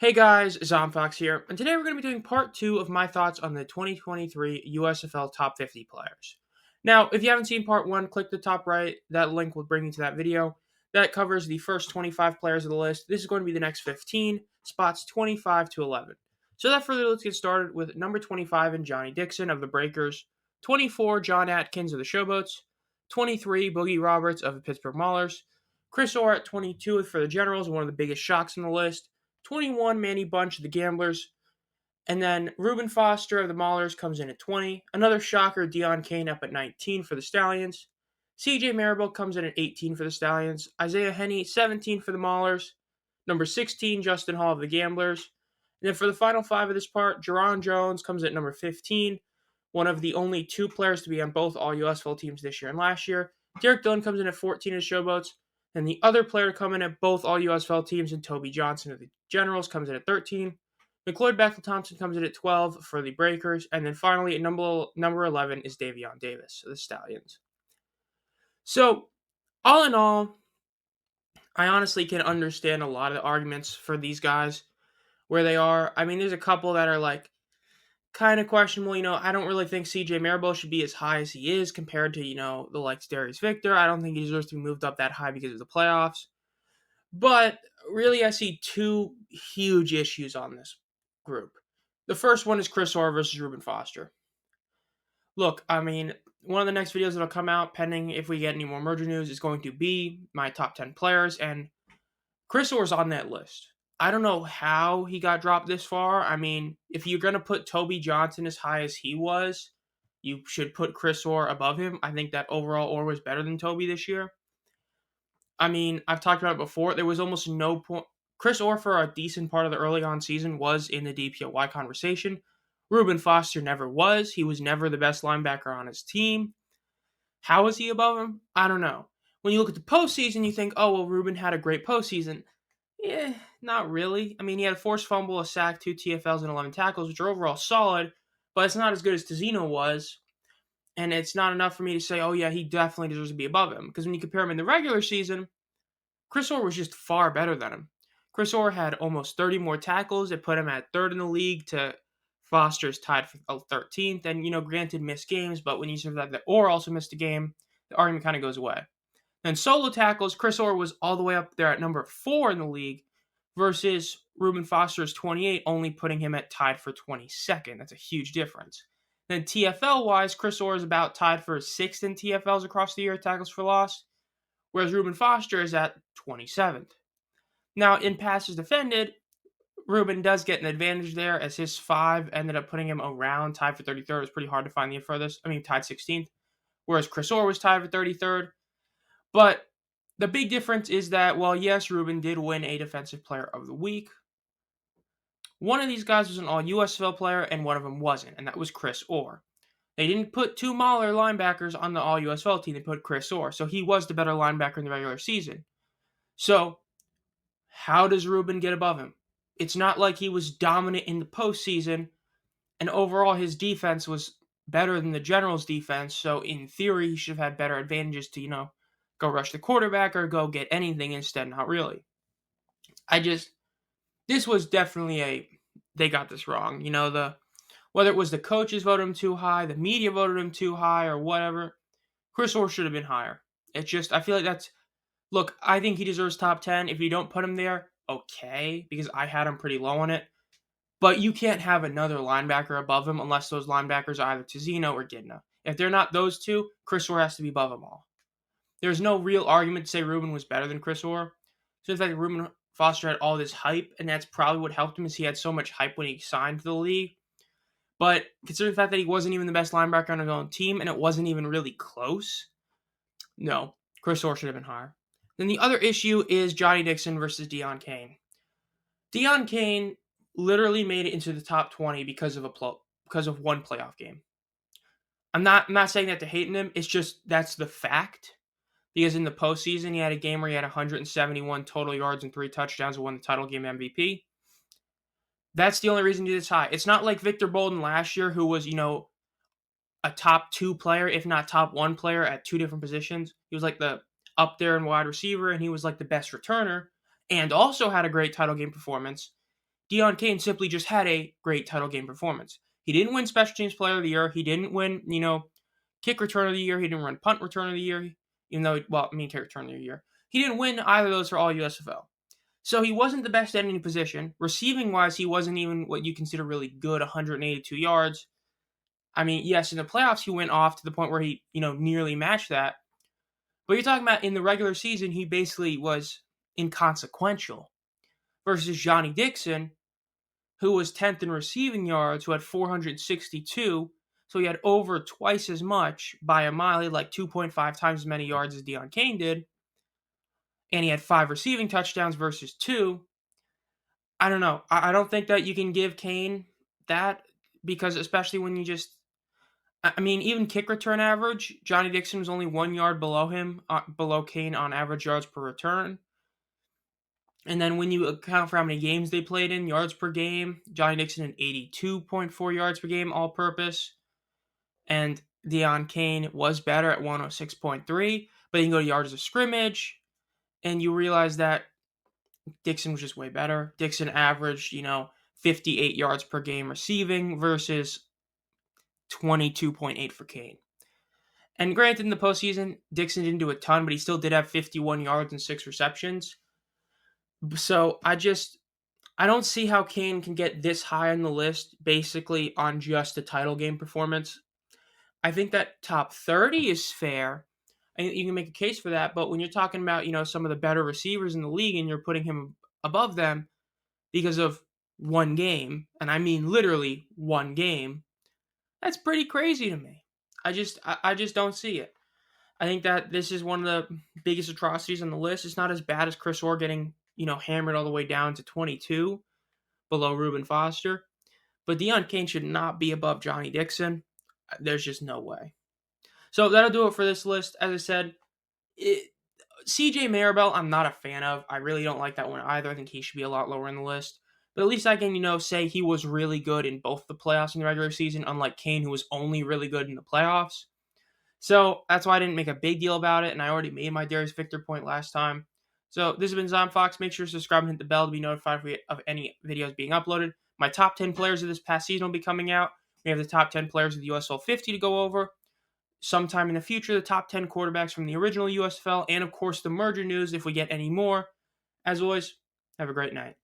Hey guys, Zomfox here, and today we're going to be doing part 2 of my thoughts on the 2023 USFL Top 50 players. Now, if you haven't seen part 1, click the top right, that link will bring you to that video. That covers the first 25 players of the list. This is going to be the next 15, spots 25 to 11. So without further ado, let's get started with number 25 in Johnny Dixon of the Breakers, 24 John Atkins of the Showboats, 23 Boogie Roberts of the Pittsburgh Maulers, Chris Orr at 22 for the Generals, one of the biggest shocks on the list, 21, Manny Bunch of the Gamblers. And then Reuben Foster of the Maulers comes in at 20. Another shocker, Dion Kane up at 19 for the Stallions. CJ Marable comes in at 18 for the Stallions. Isaiah Henney, 17 for the Maulers. Number 16, Justin Hall of the Gamblers. And then for the final five of this part, Jerron Jones comes at number 15, one of the only two players to be on both all USFL teams this year and last year. Derek Dillon comes in at 14 as Showboats. And the other player to come in at both all USFL teams, and Toby Johnson of the Generals, comes in at 13. McLeod Bethel Thompson comes in at 12 for the Breakers. And then finally, at number 11 is Davion Davis of the Stallions. So, all in all, I honestly can understand a lot of the arguments for these guys where they are. I mean, there's a couple that are like kind of questionable. I don't really think CJ Marable should be as high as he is compared to, the likes Darius Victor. I don't think he deserves to be moved up that high because of the playoffs. But really, I see two huge issues on this group. The first one is Chris Orr versus Reuben Foster. Look, I mean, one of the next videos that'll come out, pending if we get any more merger news, is going to be my top 10 players, and Chris Orr's on that list. I don't know how he got dropped this far. I mean, if you're going to put Toby Johnson as high as he was, you should put Chris Orr above him. I think that overall Orr was better than Toby this year. I mean, I've talked about it before. There was almost no point. Chris Orr, for a decent part of the early on season, was in the DPOY conversation. Reuben Foster never was. He was never the best linebacker on his team. How is he above him? I don't know. When you look at the postseason, you think, oh, well, Reuben had a great postseason. Yeah, not really. I mean, he had a forced fumble, a sack, 2 TFLs, and 11 tackles, which are overall solid, but it's not as good as Tizino was. And it's not enough for me to say, oh, yeah, he definitely deserves to be above him. Because when you compare him in the regular season, Chris Orr was just far better than him. Chris Orr had almost 30 more tackles. It put him at third in the league to Foster's tied for 13th. And, granted, missed games, but when you say that Orr also missed a game, the argument kind of goes away. Then solo tackles, Chris Orr was all the way up there at number 4 in the league versus Reuben Foster's 28, only putting him at tied for 22nd. That's a huge difference. Then TFL-wise, Chris Orr is about tied for 6th in TFLs across the year, tackles for loss, whereas Reuben Foster is at 27th. Now, in passes defended, Reuben does get an advantage there, as his 5 ended up putting him around tied for 33rd. It was pretty hard to find the furthest. Tied 16th, whereas Chris Orr was tied for 33rd. But the big difference is that, while yes, Reuben did win a Defensive Player of the Week, one of these guys was an all-USFL player, and one of them wasn't, and that was Chris Orr. They didn't put 2 Mauler linebackers on the all-USFL team. They put Chris Orr, so he was the better linebacker in the regular season. So, how does Reuben get above him? It's not like he was dominant in the postseason, and overall his defense was better than the Generals' defense, so in theory he should have had better advantages to, go rush the quarterback or go get anything. Instead, not really. This was definitely they got this wrong. Whether it was the coaches voted him too high, the media voted him too high, or whatever, Chris Orr should have been higher. I feel like look, I think he deserves top 10. If you don't put him there, okay, because I had him pretty low on it. But you can't have another linebacker above him unless those linebackers are either Tizino or Gidna. If they're not those two, Chris Orr has to be above them all. There's no real argument to say Reuben was better than Chris Orr. So in fact, Reuben Foster had all this hype, and that's probably what helped him, is he had so much hype when he signed to the league. But considering the fact that he wasn't even the best linebacker on his own team, and it wasn't even really close, no, Chris Orr should have been higher. Then the other issue is Johnny Dixon versus Dion Kane. Dion Kane literally made it into the top 20 because of one playoff game. I'm not saying that to hate him. It's just that's the fact. Because in the postseason, he had a game where he had 171 total yards and 3 touchdowns and won the title game MVP. That's the only reason he did this high. It's not like Victor Bolden last year, who was, a top 2 player, if not top 1 player at 2 different positions. He was like the up there in wide receiver, and he was like the best returner, and also had a great title game performance. Deion Kane simply just had a great title game performance. He didn't win Special Teams Player of the Year. He didn't win, kick return of the year. He didn't win punt return of the year, even though, kick return of the year. He didn't win either of those for all USFL. So he wasn't the best at any position. Receiving wise, he wasn't even what you consider really good, 182 yards. I mean, yes, in the playoffs, he went off to the point where he, nearly matched that. But you're talking about in the regular season, he basically was inconsequential versus Johnny Dixon, who was 10th in receiving yards, who had 462. So he had over twice as much by a mile. He had like 2.5 times as many yards as Deion Kane did. And he had 5 receiving touchdowns versus 2. I don't know. I don't think that you can give Kane that, because especially when you just, even kick return average, Johnny Dixon was only 1 yard below him, below Kane on average yards per return. And then when you account for how many games they played in, yards per game, Johnny Dixon had 82.4 yards per game all purpose. And Deion Kane was better at 106.3. But you can go to yards of scrimmage, and you realize that Dixon was just way better. Dixon averaged, 58 yards per game receiving versus 22.8 for Kane. And granted, in the postseason, Dixon didn't do a ton, but he still did have 51 yards and 6 receptions. So I don't see how Kane can get this high on the list basically on just a title game performance. I think that top 30 is fair. And you can make a case for that, but when you're talking about, some of the better receivers in the league and you're putting him above them because of one game, and I mean literally one game, that's pretty crazy to me. I just don't see it. I think that this is one of the biggest atrocities on the list. It's not as bad as Chris Orr getting, hammered all the way down to 22 below Reuben Foster. But Deion Kane should not be above Johnny Dixon. There's just no way. So that'll do it for this list. As I said, CJ Maribel, I'm not a fan of. I really don't like that one either. I think he should be a lot lower in the list. But at least I can, say he was really good in both the playoffs and the regular season, unlike Kane, who was only really good in the playoffs. So that's why I didn't make a big deal about it, and I already made my Darius Victor point last time. So this has been Zom Fox. Make sure to subscribe and hit the bell to be notified of any videos being uploaded. My top 10 players of this past season will be coming out. We have the top 10 players of the USFL 50 to go over. Sometime in the future, the top 10 quarterbacks from the original USFL, and of course the merger news if we get any more. As always, have a great night.